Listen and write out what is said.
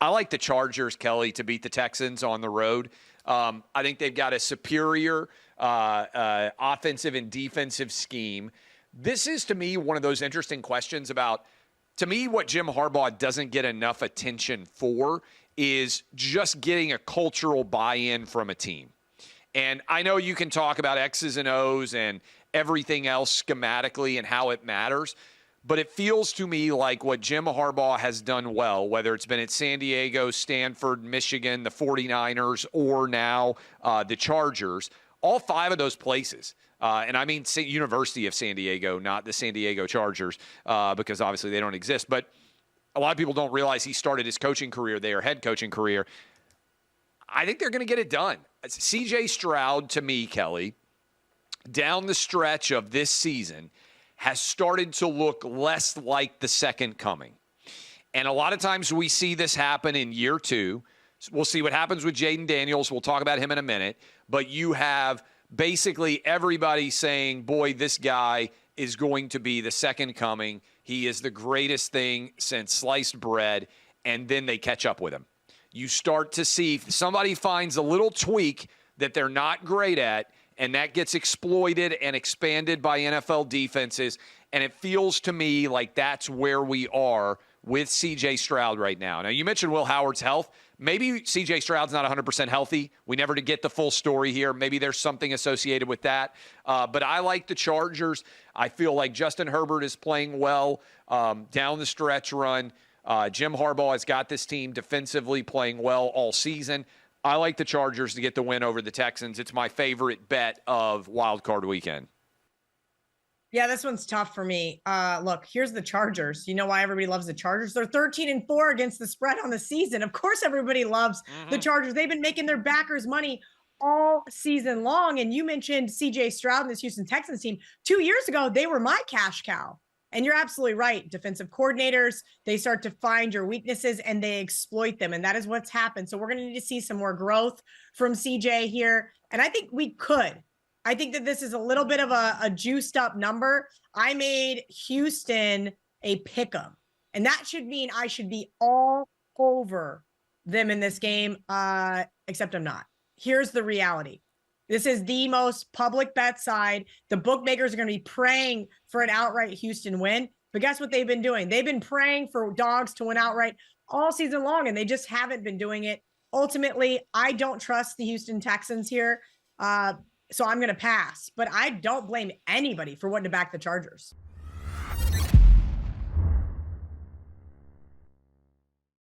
I like the Chargers, Kelly, to beat the Texans on the road. I think they've got a superior offensive and defensive scheme. This is, to me, one of those interesting questions about, to me, what Jim Harbaugh doesn't get enough attention for is just getting a cultural buy-in from a team. And I know you can talk about X's and O's and everything else schematically and how it matters, but it feels to me like what Jim Harbaugh has done well, whether it's been at San Diego, Stanford, Michigan, the 49ers, or now the Chargers, all five of those places. And I mean University of San Diego, not the San Diego Chargers, because obviously they don't exist. But a lot of people don't realize he started his coaching career there, head coaching career. I think they're going to get it done. C.J. Stroud, to me, Kelly, down the stretch of this season, has started to look less like the second coming. And a lot of times we see this happen in year two. We'll see what happens with Jaden Daniels. We'll talk about him in a minute. But you have basically everybody saying, boy, this guy is going to be the second coming. He is the greatest thing since sliced bread. And then they catch up with him. You start to see if somebody finds a little tweak that they're not great at, and that gets exploited and expanded by NFL defenses. And it feels to me like that's where we are with C.J. Stroud right now. Now, you mentioned Will Howard's health. Maybe C.J. Stroud's not 100% healthy. We never did get the full story here. Maybe there's something associated with that. But I like the Chargers. I feel like Justin Herbert is playing well down the stretch run. Jim Harbaugh has got this team defensively playing well all season. I like the Chargers to get the win over the Texans. It's my favorite bet of Wild Card Weekend. Yeah, this one's tough for me. Look, here's the Chargers. You know why everybody loves the Chargers? They're 13-4 against the spread on the season. Of course, everybody loves the Chargers. They've been making their backers money all season long. And you mentioned C.J. Stroud and this Houston Texans team. 2 years ago, they were my cash cow. And you're absolutely right. Defensive coordinators, they start to find your weaknesses and they exploit them. And that is what's happened. So we're going to need to see some more growth from CJ here. And I think we could. I think that this is a little bit of a juiced up number. I made Houston a pick'em. And that should mean I should be all over them in this game, except I'm not. Here's the reality. This is the most public bet side. The bookmakers are going to be praying for an outright Houston win. But guess what they've been doing? They've been praying for dogs to win outright all season long, and they just haven't been doing it. Ultimately, I don't trust the Houston Texans here, so I'm going to pass. But I don't blame anybody for wanting to back the Chargers.